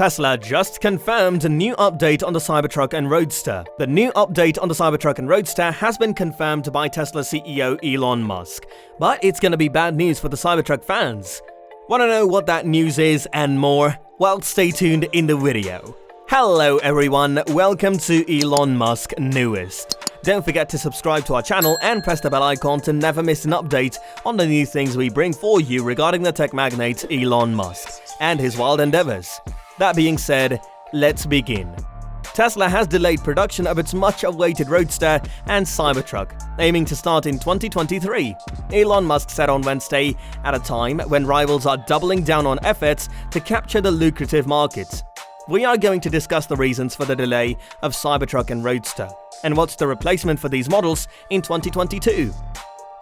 Tesla just confirmed a new update on the Cybertruck and Roadster. The new update on the Cybertruck and Roadster has been confirmed by Tesla CEO Elon Musk, but it's gonna be bad news for the Cybertruck fans. Wanna know what that news is and more? Well, stay tuned in the video. Hello everyone, welcome to Elon Musk Newest. Don't forget to subscribe to our channel and press the bell icon to never miss an update on the new things we bring for you regarding the tech magnate Elon Musk and his wild endeavors. That being said, let's begin. Tesla has delayed production of its much-awaited Roadster and Cybertruck, aiming to start in 2023. Elon Musk said on Wednesday, at a time when rivals are doubling down on efforts to capture the lucrative market. We are going to discuss the reasons for the delay of Cybertruck and Roadster, and what's the replacement for these models in 2022.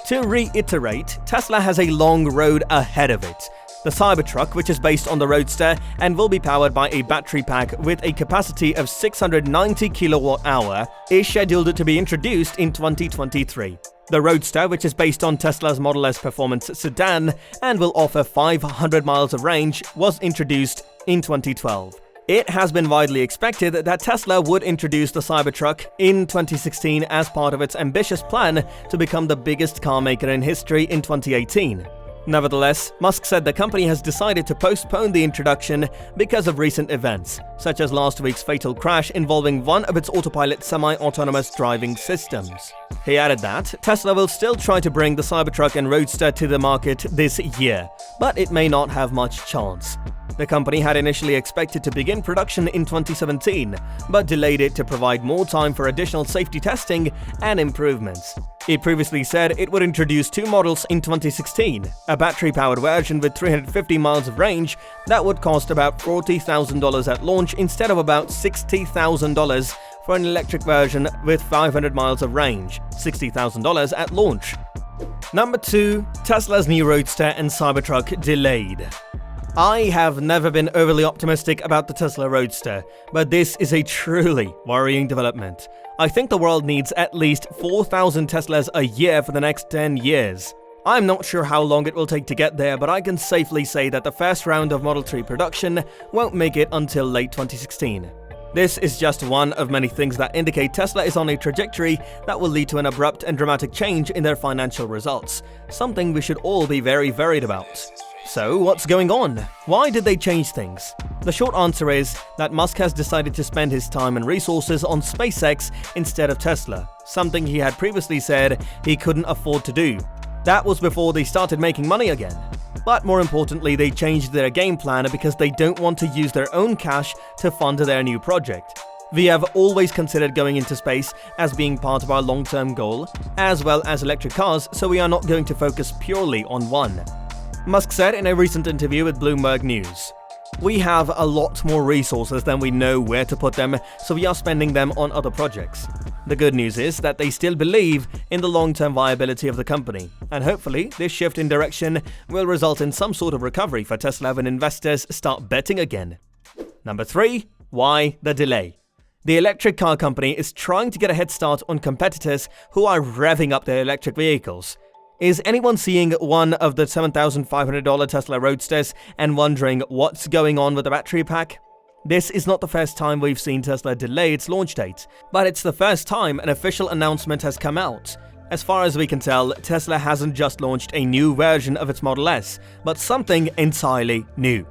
To reiterate, Tesla has a long road ahead of it. The Cybertruck, which is based on the Roadster and will be powered by a battery pack with a capacity of 690 kWh, is scheduled to be introduced in 2023. The Roadster, which is based on Tesla's Model S performance sedan and will offer 500 miles of range, was introduced in 2012. It has been widely expected that Tesla would introduce the Cybertruck in 2016 as part of its ambitious plan to become the biggest car maker in history in 2018. Nevertheless, Musk said the company has decided to postpone the introduction because of recent events, such as last week's fatal crash involving one of its autopilot semi-autonomous driving systems. He added that Tesla will still try to bring the Cybertruck and Roadster to the market this year, but it may not have much chance. The company had initially expected to begin production in 2017, but delayed it to provide more time for additional safety testing and improvements. It previously said it would introduce two models in 2016, a battery-powered version with 350 miles of range that would cost about $40,000 at launch instead of about $60,000 for an electric version with 500 miles of range, $60,000 at launch. Number 2. Tesla's new Roadster and Cybertruck delayed. I have never been overly optimistic about the Tesla Roadster, but this is a truly worrying development. I think the world needs at least 4,000 Teslas a year for the next 10 years. I'm not sure how long it will take to get there, but I can safely say that the first round of Model 3 production won't make it until late 2016. This is just one of many things that indicate Tesla is on a trajectory that will lead to an abrupt and dramatic change in their financial results, something we should all be very worried about. So, what's going on? Why did they change things? The short answer is that Musk has decided to spend his time and resources on SpaceX instead of Tesla, something he had previously said he couldn't afford to do. That was before they started making money again. But more importantly, they changed their game plan because they don't want to use their own cash to fund their new project. We have always considered going into space as being part of our long-term goal, as well as electric cars, so we are not going to focus purely on one. Musk said in a recent interview with Bloomberg News, "We have a lot more resources than we know where to put them, so we are spending them on other projects." The good news is that they still believe in the long-term viability of the company, and hopefully this shift in direction will result in some sort of recovery for Tesla when investors start betting again. Number 3. Why the delay? The electric car company is trying to get a head start on competitors who are revving up their electric vehicles. Is anyone seeing one of the $7,500 Tesla Roadsters and wondering what's going on with the battery pack? This is not the first time we've seen Tesla delay its launch date, but it's the first time an official announcement has come out. As far as we can tell, Tesla hasn't just launched a new version of its Model S, but something entirely new.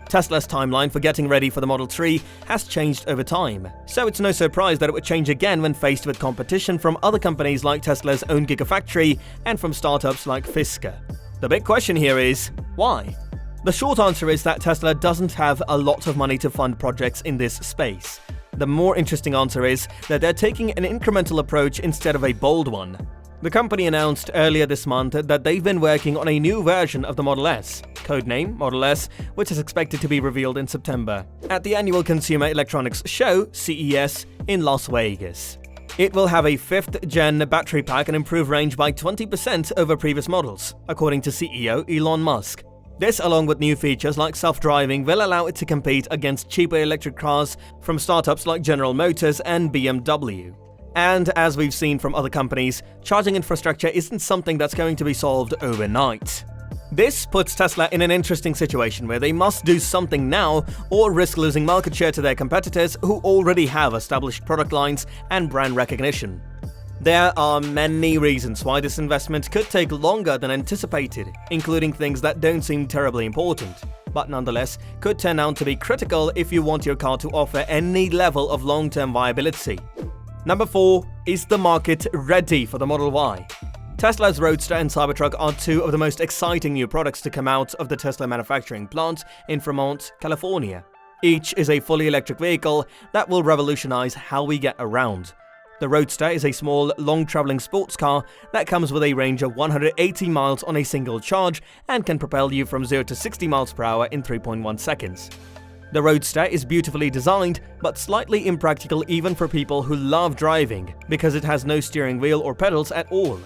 Tesla's timeline for getting ready for the Model 3 has changed over time, so it's no surprise that it would change again when faced with competition from other companies like Tesla's own Gigafactory and from startups like Fisker. The big question here is, why? The short answer is that Tesla doesn't have a lot of money to fund projects in this space. The more interesting answer is that they're taking an incremental approach instead of a bold one. The company announced earlier this month that they've been working on a new version of the Model S, codename Model S, which is expected to be revealed in September at the annual Consumer Electronics Show, CES, in Las Vegas. It will have a 5th-gen battery pack and improve range by 20% over previous models, according to CEO Elon Musk. This, along with new features like self-driving, will allow it to compete against cheaper electric cars from startups like General Motors and BMW. And as we've seen from other companies, charging infrastructure isn't something that's going to be solved overnight. This puts Tesla in an interesting situation where they must do something now or risk losing market share to their competitors who already have established product lines and brand recognition. There are many reasons why this investment could take longer than anticipated, including things that don't seem terribly important, but nonetheless could turn out to be critical if you want your car to offer any level of long-term viability. Number 4. Is the market ready for the Model Y? Tesla's Roadster and Cybertruck are two of the most exciting new products to come out of the Tesla manufacturing plant in Fremont, California. Each is a fully electric vehicle that will revolutionize how we get around. The Roadster is a small, long-traveling sports car that comes with a range of 180 miles on a single charge and can propel you from 0 to 60 miles per hour in 3.1 seconds. The Roadster is beautifully designed, but slightly impractical even for people who love driving, because it has no steering wheel or pedals at all.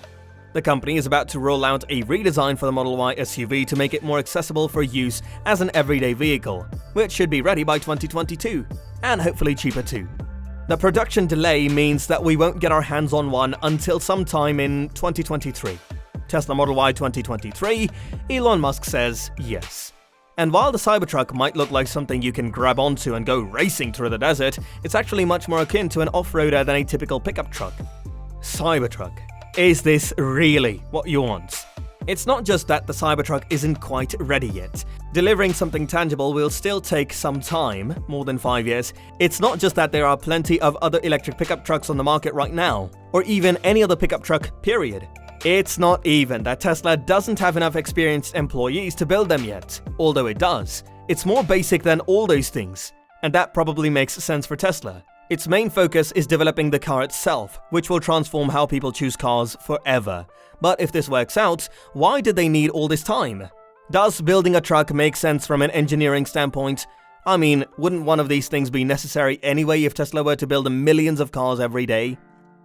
The company is about to roll out a redesign for the Model Y SUV to make it more accessible for use as an everyday vehicle, which should be ready by 2022, and hopefully cheaper too. The production delay means that we won't get our hands on one until sometime in 2023. Tesla Model Y 2023, Elon Musk says yes. And while the Cybertruck might look like something you can grab onto and go racing through the desert, it's actually much more akin to an off-roader than a typical pickup truck. Cybertruck. Is this really what you want? It's not just that the Cybertruck isn't quite ready yet. Delivering something tangible will still take some time, more than 5 years. It's not just that there are plenty of other electric pickup trucks on the market right now, or even any other pickup truck, period. It's not even that Tesla doesn't have enough experienced employees to build them yet, although it does. It's more basic than all those things, and that probably makes sense for Tesla. Its main focus is developing the car itself, which will transform how people choose cars forever. But if this works out, why did they need all this time? Does building a truck make sense from an engineering standpoint? I mean, wouldn't one of these things be necessary anyway if Tesla were to build millions of cars every day?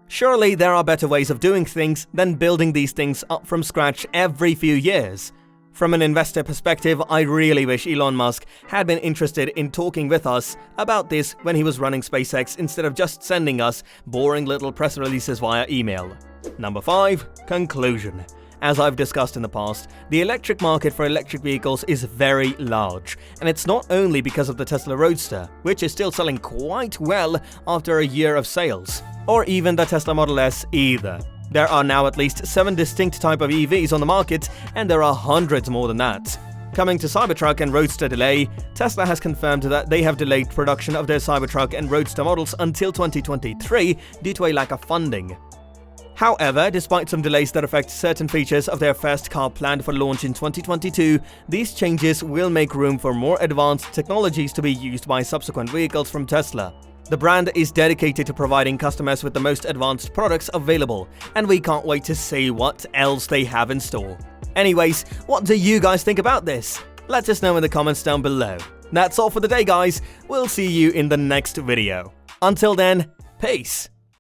Surely there are better ways of doing things than building these things up from scratch every few years. From an investor perspective, I really wish Elon Musk had been interested in talking with us about this when he was running SpaceX instead of just sending us boring little press releases via email. Number 5. Conclusion. As I've discussed in the past, the electric market for electric vehicles is very large, and it's not only because of the Tesla Roadster, which is still selling quite well after a year of sales, or even the Tesla Model S either. There are now at least 7 distinct types of EVs on the market, and there are hundreds more than that. Coming to Cybertruck and Roadster delay, Tesla has confirmed that they have delayed production of their Cybertruck and Roadster models until 2023 due to a lack of funding. However, despite some delays that affect certain features of their first car planned for launch in 2022, these changes will make room for more advanced technologies to be used by subsequent vehicles from Tesla. The brand is dedicated to providing customers with the most advanced products available, and we can't wait to see what else they have in store. Anyways, what do you guys think about this? Let us know in the comments down below. That's all for the day, guys. We'll see you in the next video. Until then, peace.